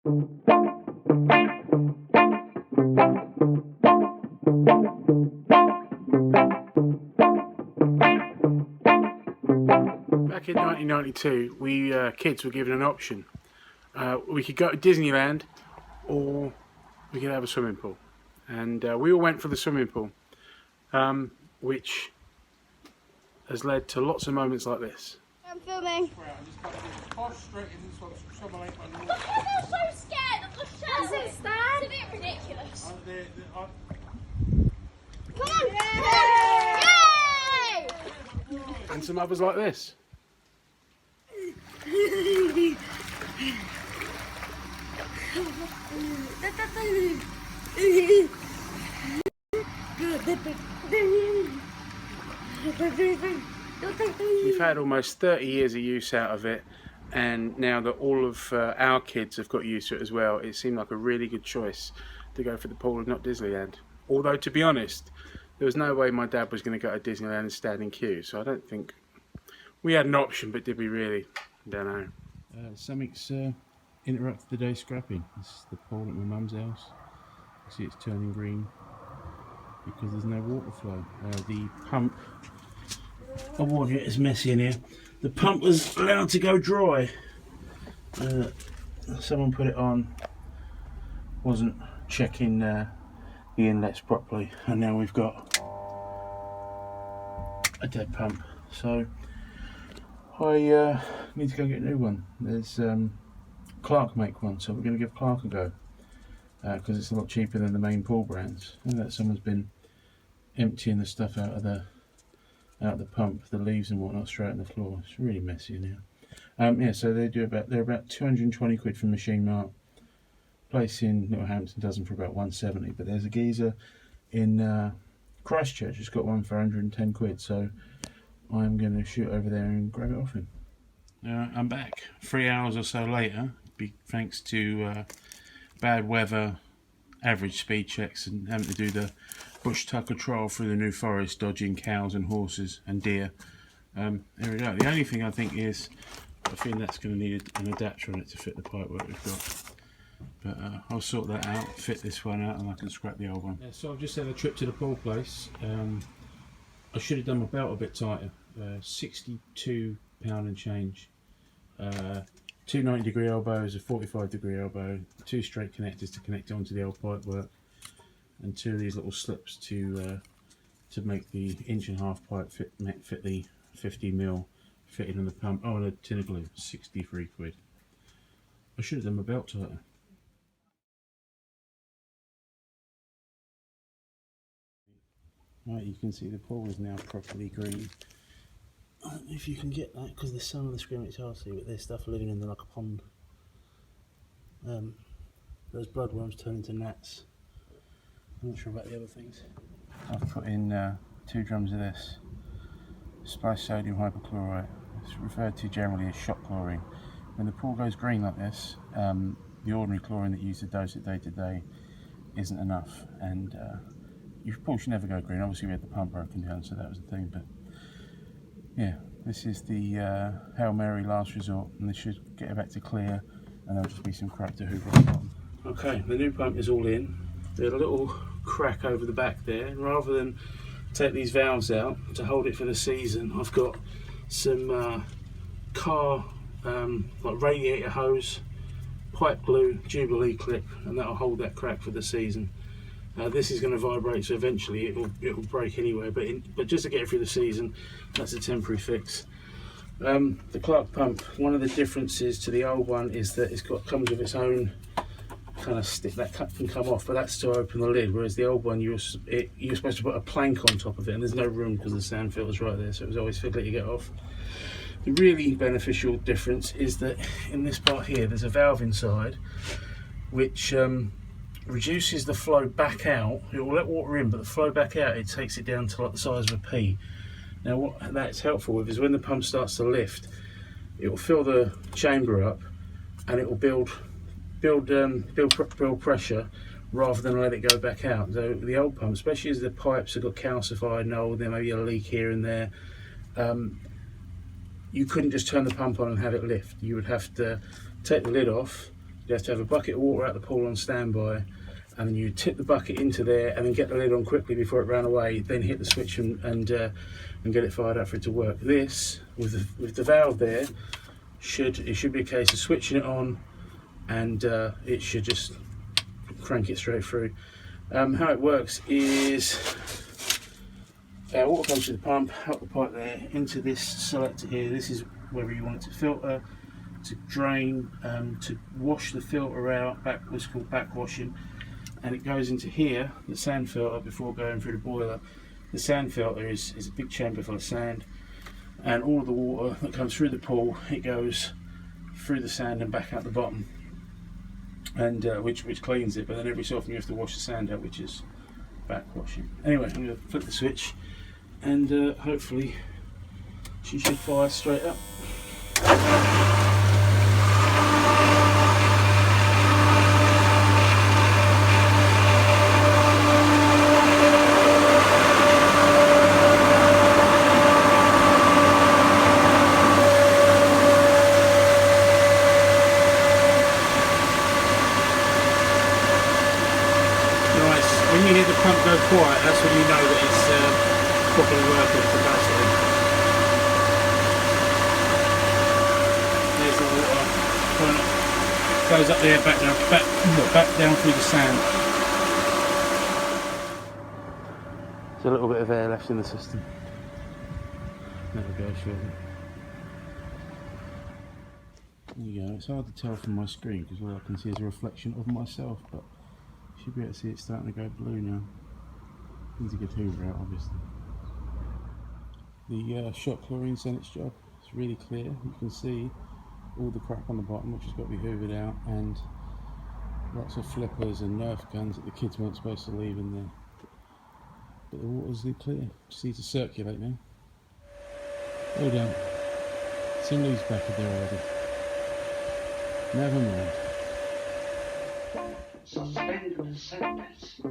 Back in 1992, we kids were given an option. We could go to Disneyland, or we could have a swimming pool, and we all went for the swimming pool, which has led to lots of moments like this. I'm filming. I'm so scared of the shark. Is it, Stan? It's a bit ridiculous. Come on! Yay! And some others like this. We've had almost 30 years of use out of it, and now that all of our kids have got used to it as well, it seemed like a really good choice to go for the pool and not Disneyland. Although, to be honest, there was no way my dad was going to go to Disneyland and stand in queue, so I don't think we had an option, but did we really? Don't know. Something's interrupted the day scrapping. This is the pool at my mum's house. You see it's turning green because there's no water flow. The pump, I warn you, it's messy in here. The pump was allowed to go dry. Someone put it on, wasn't checking the inlets properly, and now we've got a dead pump. So I need to go get a new one. There's Clark make one, so we're going to give Clark a go because it's a lot cheaper than the main pool brands. I know that someone's been emptying the stuff out of the pump, the leaves and whatnot, straight on the floor. It's really messy in here. Yeah, so they're about 220 quid from Machine Mart. Place in Littlehampton does them for about 170, but there's a geezer in Christchurch who's got one for 110 quid, so I'm going to shoot over there and grab it off him. I'm back 3 hours or so later, thanks to bad weather, average speed checks, and having to do the bush tucker trial through the New Forest, dodging cows and horses and deer. There we go. The only thing I think is, I think that's going to need an adapter on it to fit the pipework we've got. But I'll sort that out, fit this one out, and I can scrap the old one. Yeah, so I've just had a trip to the pool place. I should have done my belt a bit tighter. £62 and change. 2 90-degree elbows, a 45-degree elbow, 2 straight connectors to connect onto the old pipework, and 2 of these little slips to make the 1.5-inch pipe fit the 50mm fitting on the pump. Oh, and a tin of glue, 63 quid. I should have done my belt tighter. Right, you can see the pool is now properly green. I don't know if you can get that because the sun on the screen, it's hard to see, but there's stuff living in there like a pond. Those bloodworms turn into gnats. I'm not sure about the other things. I've put in 2 drums of this spiced sodium hypochlorite. It's referred to generally as shock chlorine. When the pool goes green like this, the ordinary chlorine that you use to dose it day to day isn't enough, and your pool should never go green. Obviously we had the pump broken down, so that was the thing, but yeah, this is the Hail Mary last resort, and this should get it back to clear, and there'll just be some crack to hoover on the bottom. Okay, the new pump is all in. There's a little crack over the back there, and rather than take these valves out to hold it for the season, I've got some car like radiator hose, pipe glue, Jubilee clip, and that'll hold that crack for the season. This is going to vibrate, so eventually it'll break anyway, but just to get it through the season, that's a temporary fix. The Clark pump, one of the differences to the old one is that comes with its own kind of stick. That can come off, but that's to open the lid, whereas the old one you're supposed to put a plank on top of it, and there's no room because the sand filter's right there, so it was always fiddly to get off. The really beneficial difference is that in this part here there's a valve inside which reduces the flow back out. It will let water in, but the flow back out, it takes it down to like the size of a pea. Now what that's helpful with is when the pump starts to lift, it will fill the chamber up and it will build pressure rather than let it go back out. So the old pump, especially as the pipes have got calcified and old, there may be a leak here and there, you couldn't just turn the pump on and have it lift. You would have to take the lid off, you have to have a bucket of water out the pool on standby, and then you tip the bucket into there and then get the lid on quickly before it ran away, then hit the switch and get it fired up for it to work. This, with the valve there, it should be a case of switching it on, and it should just crank it straight through. How it works is water comes through the pump, out the pipe there, into this selector here. This is whether you want it to filter, to drain, to wash the filter out, what's called backwashing, and it goes into here, the sand filter, before going through the boiler. The sand filter is a big chamber full of sand, and all of the water that comes through the pool, it goes through the sand and back out the bottom, and which cleans it, but then every so often you have to wash the sand out, which is backwashing. Anyway, I'm going to flip the switch, and hopefully she should fire straight up. When you hear the pump go quiet, that's when you know that it's properly working at capacity. There's the water. Goes up there, back down through the sand. There's a little bit of air left in the system. There we go, shortly. There you go. It's hard to tell from my screen because all I can see is a reflection of myself, but should be able to see it starting to go blue now. Needs a good hoover out, obviously. The shot chlorine's done its job. It's really clear. You can see all the crap on the bottom, which has got to be hoovered out, and lots of flippers and Nerf guns that the kids weren't supposed to leave in there. But the water's clear. Just needs to circulate now. Well done. Some leaves back in there already. Never mind. Suspend the sentence.